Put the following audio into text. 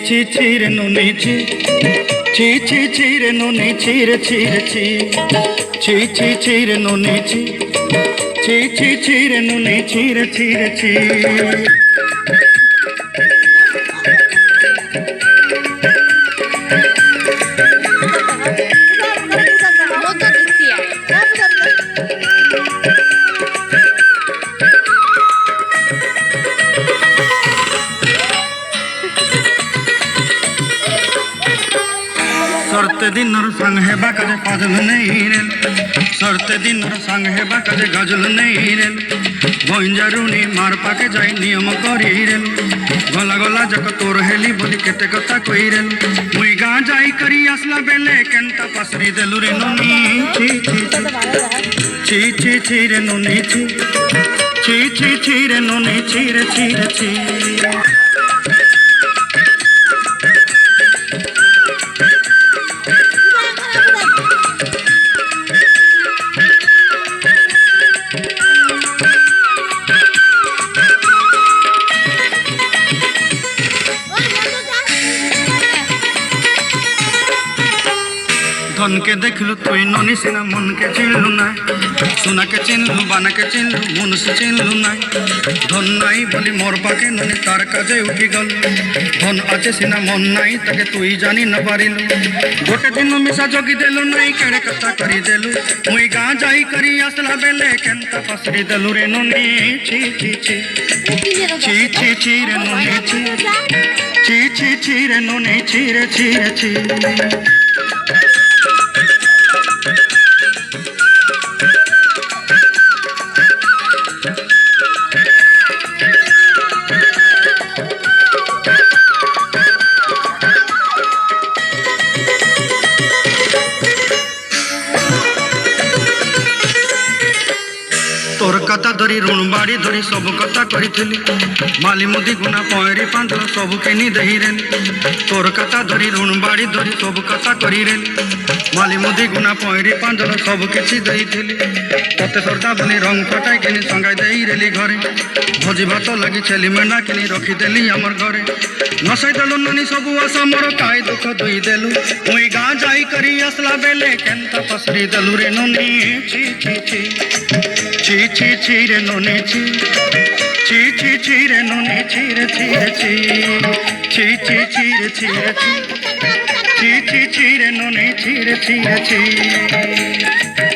ছি ছি রে নুনি ছি ছি ছি ছি রে নুনি ছি রে ছি রে ছি ছি ছি ছি রে নুনি ছি ছি ছি ছি রে নুনি ছি রে ছি রে ছি सरते दिन संग है बाकाजे फाजल नहीं रेल सरते दिन संग है बाकाजे गजल नहीं रेल बंजारुनी मार पाके जाई नियम करी रेल गला गला जक तोर हेली बोली केते कथा कई रेल मुई गाँ जाई करी असला बेले केंता पसरी देलु रे नुनी ची ची ची ची ची रे नुनी ची ची ची ची रे नुनी ची रे ची रे ची धन के देखलु तुई ननी सिना मन के चिन्हलु ना सुना के चिन्हलु बाना के चिन्हलु मन से चिन्हलु ना धन नाई बोली मोर पाके ननी तार काजे उठी गल धन आचे सिना मन नाई ताके तुई जानी न पारिलु गोटे दिन मिसा जगी देलु नाई केड़े कथा करी देलु मुई गाँ जाई करी असला बेले केंता पसरी देलु रे ननी ची ची ची ची ची ची रे ननी ची ची ची ची रे ननी ची रे ची रे ची तोर कथा धरी ऋण बाड़ी धरी सब कथा करी माली मुदी गुना पयरी पांडल सब किनी दही रेली तोर कथा धरी ऋण बाड़ी धरी सब कथा करी रेली माली मुदी गुना पयरी पांडल सब किछि दही तते सरदा बनी रंग फटाई किनी संगाई दही रेली घरे भोजी भात लगी छेली मेंढा किनी रखी देली हमर घरे नसाई देलु ननी सब आशा मोर काय दुख दुई देलु मुई गाँ जाई करी असला बेले केंता पसरी देलु रे ननी ची ची ची ची ची ची रे ननी ची ची ची ची रे ननी ची रे ची रे ची ची ची ची रे ची रे ची ची ची ची रे ननी ची रे ची रे ची